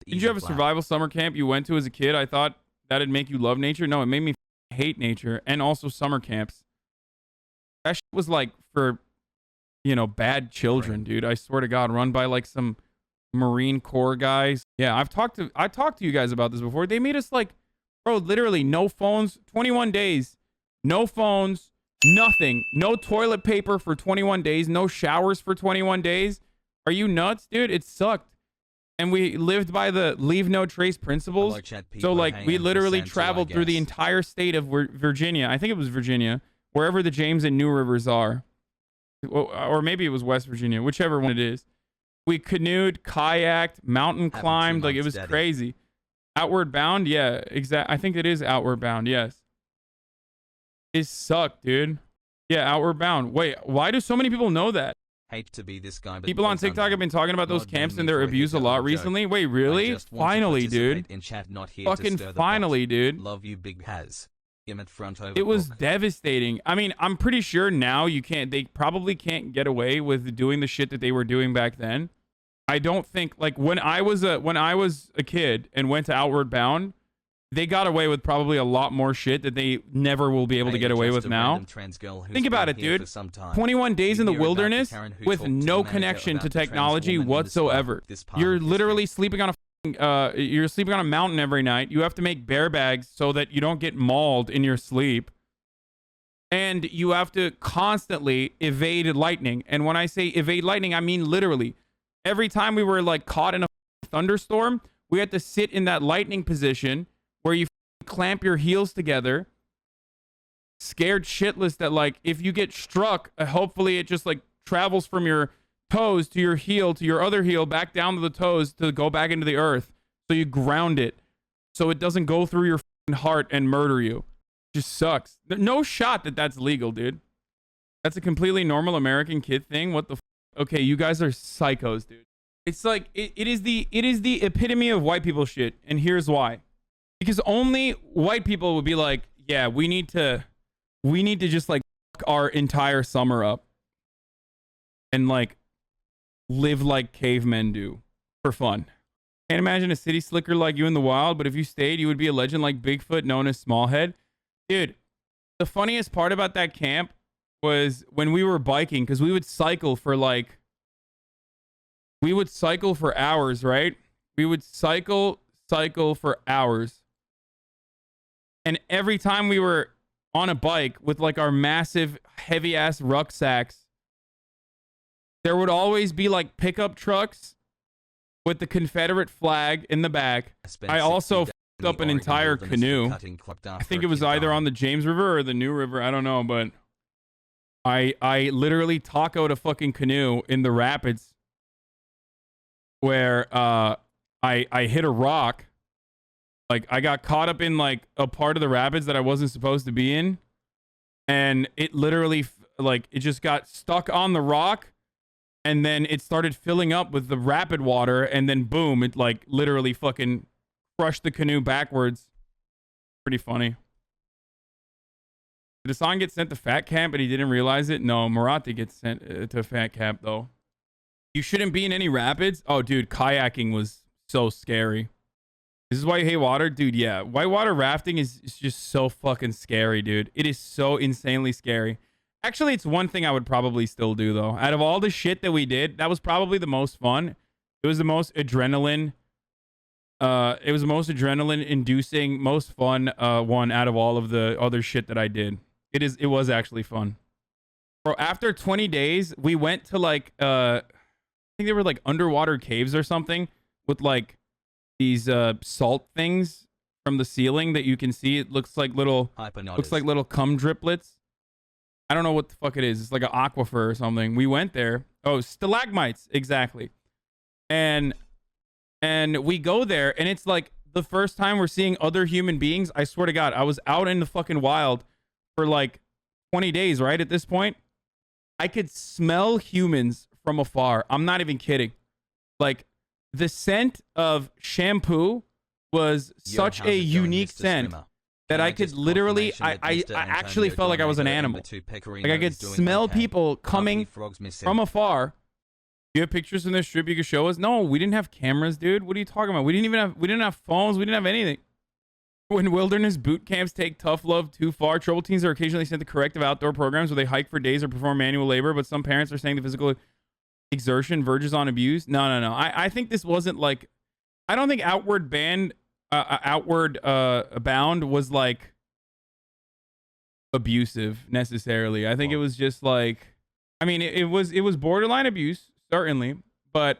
Did you have a survival summer camp you went to as a kid? I thought that'd make you love nature. No, it made me hate nature, and also summer camps. That shit was like for, you know, bad children, dude. I swear to God, run by like some Marine Corps guys. Yeah, I talked to you guys about this before. They made us like, bro, literally no phones, 21 days, no phones, nothing, no toilet paper for 21 days, no showers for 21 days. Are you nuts, dude? It sucked. And we lived by the leave no trace principles. So like we literally traveled through the entire state of Virginia. I think it was Virginia, wherever the James and New Rivers are. Or maybe it was West Virginia, whichever one it is. We canoed, kayaked, mountain climbed. Like it was crazy. Outward Bound. Yeah, exactly. I think it is Outward Bound. Yes. It sucked, dude. Yeah, Outward Bound. Wait, why do so many people know that? Hate to be this guy, but people on TikTok have been talking about those camps and their abuse a lot recently. Wait, really? Finally, dude. Fucking finally, dude. Love you, Big Haz. It was devastating. I mean, I'm pretty sure now they probably can't get away with doing the shit that they were doing back then. I don't think, like, when I was a kid and went to Outward Bound, they got away with probably a lot more shit that they never will be able to get away with now. Think about it, dude. 21 days in the wilderness with no connection to technology whatsoever. You're literally sleeping on a mountain every night. You have to make bear bags so that you don't get mauled in your sleep. And you have to constantly evade lightning. And when I say evade lightning, I mean literally. Every time we were like caught in a thunderstorm, we had to sit in that lightning position where you clamp your heels together, scared shitless that like if you get struck, hopefully it just like travels from your toes to your heel to your other heel back down to the toes to go back into the earth. So you ground it so it doesn't go through your heart and murder you. It just sucks. No shot that that's legal, dude. That's a completely normal American kid thing. What the okay, you guys are psychos, dude. It's like it is the epitome of white people shit, and here's why. Because only white people would be like, yeah, we need to just like fuck our entire summer up and like live like cavemen do for fun. Can't imagine a city slicker like you in the wild, but if you stayed, you would be a legend like Bigfoot, known as Smallhead. Dude, the funniest part about that camp was when we were biking, because we would cycle for hours, right? We would cycle for hours. And every time we were on a bike with like our massive heavy ass rucksacks, there would always be like pickup trucks with the Confederate flag in the back. I also f***ed up an entire canoe. I think it was either on the James River or the New River. I don't know, but I literally tacoed a fucking canoe in the rapids where I hit a rock. Like, I got caught up in, like, a part of the rapids that I wasn't supposed to be in. And it literally, like, it just got stuck on the rock. And then it started filling up with the rapid water. And then, boom, it, like, literally fucking crushed the canoe backwards. Pretty funny. Did Hasan get sent to fat camp, but he didn't realize it? No, Marathi gets sent to fat camp, though. You shouldn't be in any rapids? Oh, dude, kayaking was so scary. This is why you hate water? Dude, yeah. Whitewater rafting is just so fucking scary, dude. It is so insanely scary. Actually, it's one thing I would probably still do, though. Out of all the shit that we did, that was probably the most fun. It was the most adrenaline. It was the most adrenaline-inducing, most fun one out of all of the other shit that I did. It was actually fun. Bro, after 20 days, we went to, like, I think they were, like, underwater caves or something with, like, these salt things from the ceiling that you can see. It looks like little cum driplets. I don't know what the fuck it is. It's like an aquifer or something. We went there. Oh, stalagmites, exactly. And we go there, and it's like the first time we're seeing other human beings. I swear to God, I was out in the fucking wild for like 20 days, right? At this point, I could smell humans from afar. I'm not even kidding. Like, the scent of shampoo was such a unique scent that I could literally, I actually felt like I was an animal. Like, I could smell people coming from afar You have pictures from this trip you could show us? No, we didn't have cameras, dude. What are you talking about? We didn't have phones. We didn't have anything. When wilderness boot camps take tough love too far, troubled teens are occasionally sent to corrective outdoor programs where they hike for days or perform manual labor, but some parents are saying the physical exertion verges on abuse. No. I think this wasn't like, I don't think Outward Bound was like abusive necessarily. I think it was just like, I mean, it was borderline abuse, certainly, but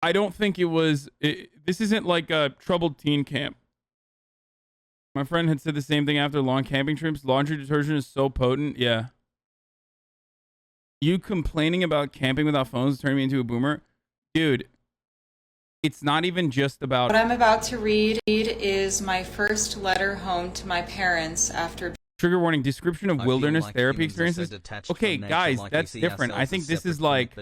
I don't think it was, this isn't like a troubled teen camp. My friend had said the same thing after long camping trips. Laundry detergent is so potent. Yeah. You complaining about camping without phones turning me into a boomer? Dude, it's not even just about... What I'm about to read is my first letter home to my parents after... Trigger warning, description of wilderness therapy experiences. Okay, guys, that's different. I think this is like...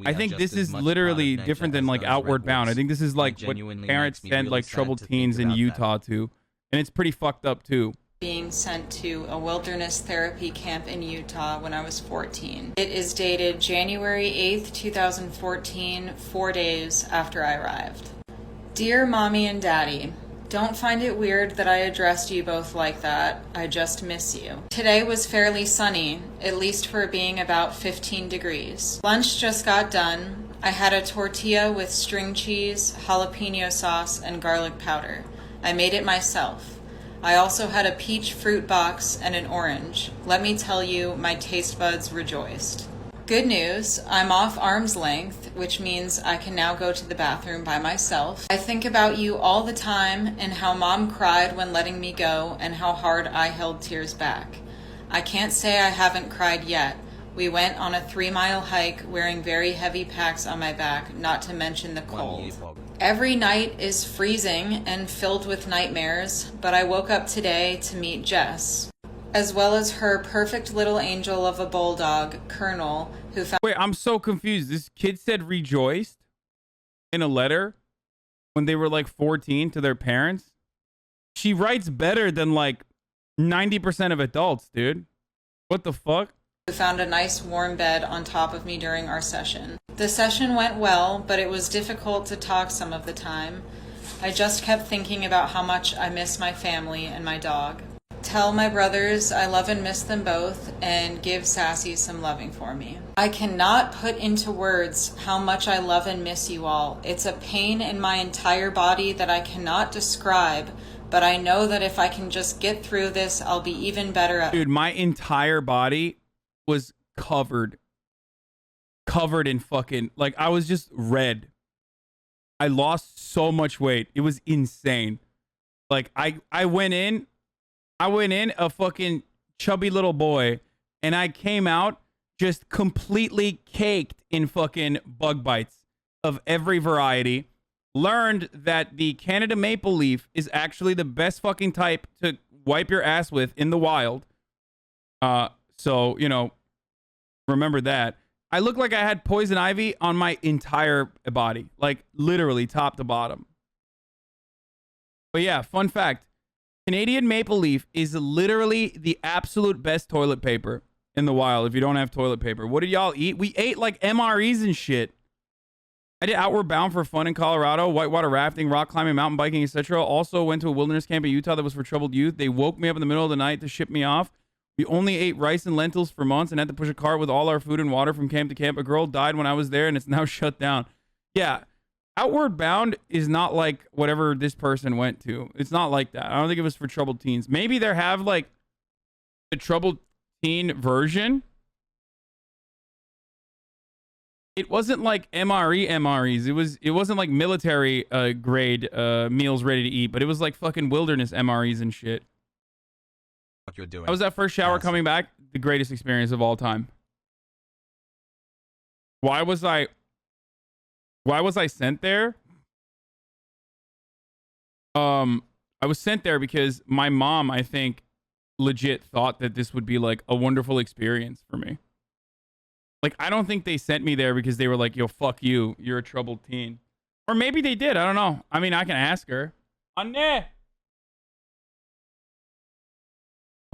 I think this is literally different than like Outward Bound. I think this is like what parents send like troubled teens in Utah to. And it's pretty fucked up too. Being sent to a wilderness therapy camp in Utah when I was 14. It is dated January 8th, 2014, 4 days after I arrived. Dear Mommy and Daddy, don't find it weird that I addressed you both like that. I just miss you. Today was fairly sunny, at least for being about 15 degrees. Lunch just got done. I had a tortilla with string cheese, jalapeno sauce, and garlic powder. I made it myself. I also had a peach fruit box and an orange. Let me tell you, my taste buds rejoiced. Good news, I'm off arm's length, which means I can now go to the bathroom by myself. I think about you all the time and how Mom cried when letting me go and how hard I held tears back. I can't say I haven't cried yet. We went on a 3-mile hike wearing very heavy packs on my back, not to mention the cold. Every night is freezing and filled with nightmares, but I woke up today to meet Jess, as well as her perfect little angel of a bulldog, Colonel, who found... Wait, I'm so confused. This kid said rejoiced in a letter when they were like 14 to their parents. She writes better than like 90% of adults, dude. What the fuck? Who found a nice warm bed on top of me during our session. The session went well, but it was difficult to talk some of the time. I just kept thinking about how much I miss my family and my dog. Tell my brothers I love and miss them both, and give Sassy some loving for me. I cannot put into words how much I love and miss you all. It's a pain in my entire body that I cannot describe, but I know that if I can just get through this, I'll be even better at... Dude, my entire body was covered in fucking, like, I was just red. I lost so much weight. It was insane. Like, I went in a fucking chubby little boy, and I came out just completely caked in fucking bug bites of every variety. Learned that the Canada maple leaf is actually the best fucking type to wipe your ass with in the wild. So, you know, remember that. I looked like I had poison ivy on my entire body, like literally top to bottom. But yeah, fun fact. Canadian maple leaf is literally the absolute best toilet paper in the wild if you don't have toilet paper. What did y'all eat? We ate like MREs and shit. I did Outward Bound for fun in Colorado, whitewater rafting, rock climbing, mountain biking, etc. Also went to a wilderness camp in Utah that was for troubled youth. They woke me up in the middle of the night to ship me off. We only ate rice and lentils for months and had to push a cart with all our food and water from camp to camp. A girl died when I was there and it's now shut down. Yeah, Outward Bound is not like whatever this person went to. It's not like that. I don't think it was for troubled teens. Maybe they have like a troubled teen version. It wasn't like MREs. It wasn't like military grade meals ready to eat, but it was like fucking wilderness MREs and shit. What you're doing. How was that first shower coming back? The greatest experience of all time. Why was I sent there? I was sent there because my mom, I think, legit thought that this would be like a wonderful experience for me. Like, I don't think they sent me there because they were like, yo, fuck you. You're a troubled teen. Or maybe they did. I don't know. I mean, I can ask her. Anne!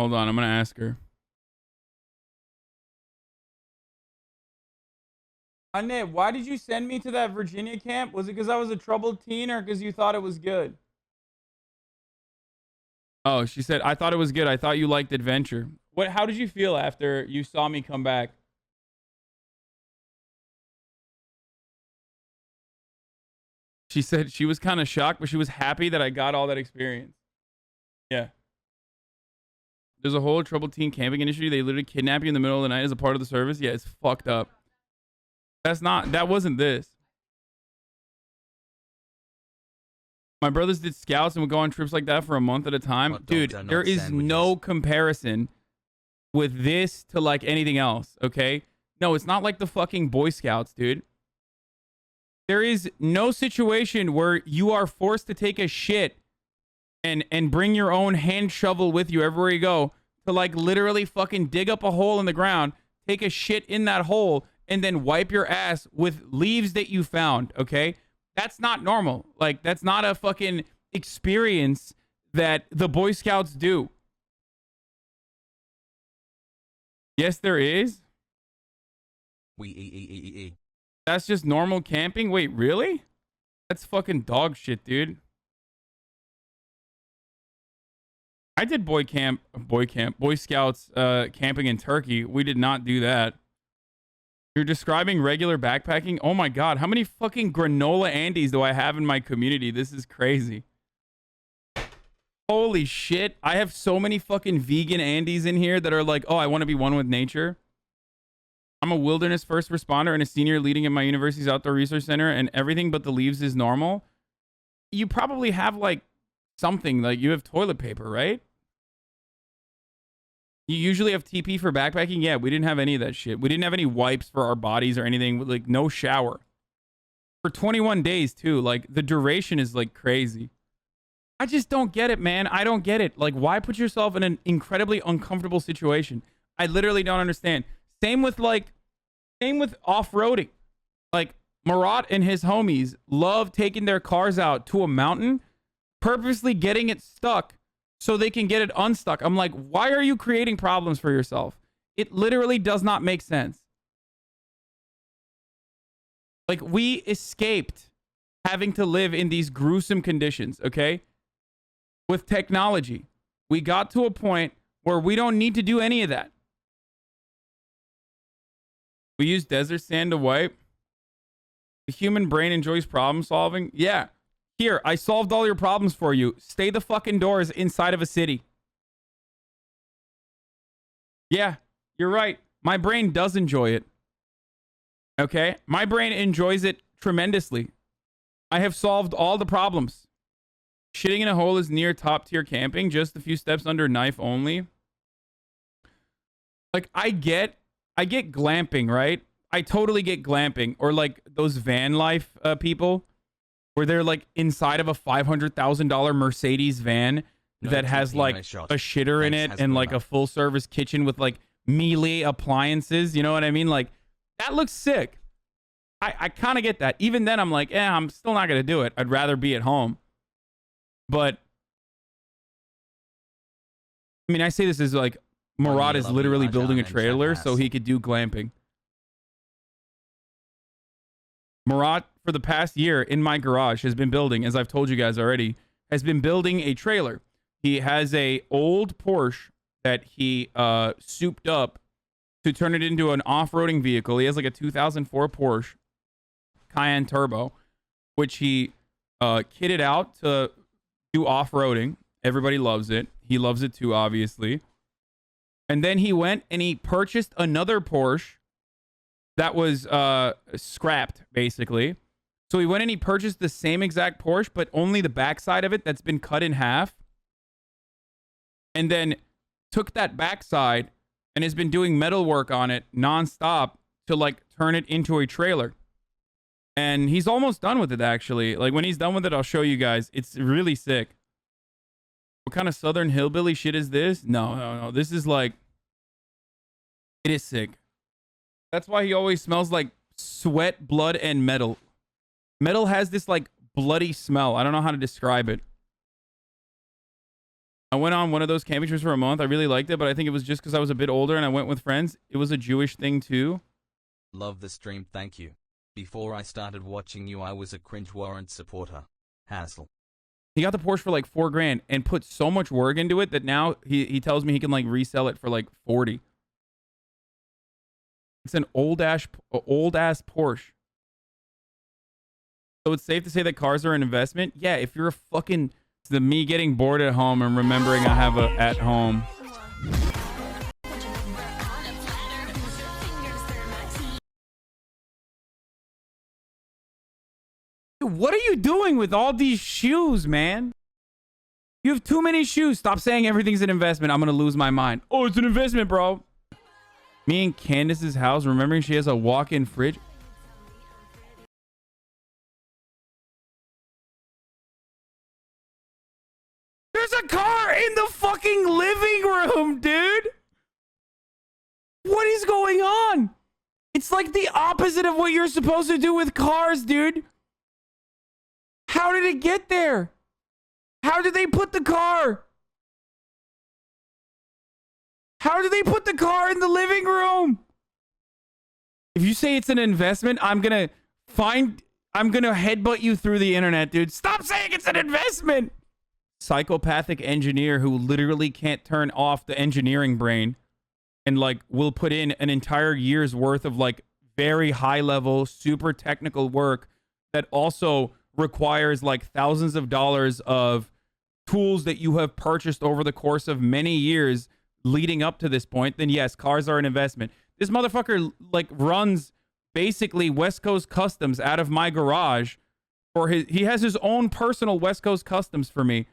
Hold on. I'm going to ask her. Annette, why did you send me to that Virginia camp? Was it because I was a troubled teen or because you thought it was good? Oh, she said, I thought it was good. I thought you liked adventure. How did you feel after you saw me come back? She said she was kind of shocked, but she was happy that I got all that experience. Yeah. There's a whole troubled teen camping industry. They literally kidnap you in the middle of the night as a part of the service. Yeah, it's fucked up. That wasn't this. My brothers did scouts and would go on trips like that for a month at a time. Dude, there is no comparison with this to like anything else, okay? No, it's not like the fucking Boy Scouts, dude. There is no situation where you are forced to take a shit and bring your own hand shovel with you everywhere you go to like literally fucking dig up a hole in the ground, take a shit in that hole, and then wipe your ass with leaves that you found, okay? That's not normal. Like, that's not a fucking experience that the Boy Scouts do. Yes, there is. That's just normal camping? Wait, really? That's fucking dog shit, dude. I did Boy Scouts camping in Turkey. We did not do that. You're describing regular backpacking? Oh my god, how many fucking granola Andes do I have in my community? This is crazy. Holy shit. I have so many fucking vegan Andes in here that are like, oh, I want to be one with nature. I'm a wilderness first responder and a senior leading in my university's outdoor research center, and everything but the leaves is normal. You probably have like something, like you have toilet paper, right? You usually have TP for backpacking? Yeah, we didn't have any of that shit. We didn't have any wipes for our bodies or anything. Like, no shower. For 21 days, too. Like, the duration is, like, crazy. I just don't get it, man. I don't get it. Like, why put yourself in an incredibly uncomfortable situation? I literally don't understand. Same with off-roading. Like, Marat and his homies love taking their cars out to a mountain, purposely getting it stuck so they can get it unstuck. I'm like, why are you creating problems for yourself? It literally does not make sense. Like, we escaped having to live in these gruesome conditions, okay? With technology, we got to a point where we don't need to do any of that. We use desert sand to wipe. The human brain enjoys problem solving. Yeah. Here, I solved all your problems for you. Stay the fucking doors inside of a city. Yeah, you're right. My brain does enjoy it. Okay? My brain enjoys it tremendously. I have solved all the problems. Shitting in a hole is near top tier camping, just a few steps under knife only. Like, I get glamping, right? I totally get glamping. Or like those van life people where they're like inside of a $500,000 Mercedes van that has like a shitter in it and like a full service kitchen with like melee appliances. You know what I mean? Like, that looks sick. I kind of get that. Even then, I'm like, I'm still not going to do it. I'd rather be at home. But I mean, I say this as like Murad is literally building a trailer so he could do glamping. Murat, for the past year in my garage, has been building, as I've told you guys already, has been building a trailer. He has a old Porsche that he souped up to turn it into an off-roading vehicle. He has like a 2004 Porsche Cayenne Turbo, which he kitted out to do off-roading. Everybody loves it. He loves it too, obviously. And then he went and he purchased another Porsche that was scrapped, basically. So he went and he purchased the same exact Porsche, but only the backside of it that's been cut in half. And then took that backside and has been doing metal work on it nonstop to like turn it into a trailer. And he's almost done with it, actually. Like, when he's done with it, I'll show you guys. It's really sick. What kind of Southern hillbilly shit is this? No. This is like... It is sick. That's why he always smells like sweat, blood, and metal. Metal has this, like, bloody smell. I don't know how to describe it. I went on one of those camping trips for a month. I really liked it, but I think it was just because I was a bit older and I went with friends. It was a Jewish thing, too. Love the stream, thank you. Before I started watching you, I was a cringe warrant supporter. Hassle. He got the Porsche for like $4,000 and put so much work into it that now he tells me he can like resell it for like 40. It's an old ass Porsche. So it's safe to say that cars are an investment? Yeah, if you're a fucking... It's the me getting bored at home and remembering I have a at home. Dude, what are you doing with all these shoes, man? You have too many shoes. Stop saying everything's an investment. I'm going to lose my mind. Oh, it's an investment, bro. Me and Candace's house, remembering she has a walk-in fridge. There's a car in the fucking living room, dude. What is going on? It's like the opposite of what you're supposed to do with cars, dude. How did it get there? How did they put the car? How did they put the car in the living room? If you say it's an investment, I'm gonna headbutt you through the internet, dude. Stop saying it's an investment. Psychopathic engineer who literally can't turn off the engineering brain and like will put in an entire year's worth of like very high level, super technical work that also requires like thousands of dollars of tools that you have purchased over the course of many years leading up to this point, then yes, cars are an investment. This motherfucker like runs basically West Coast Customs out of my garage for he has his own personal West Coast Customs for me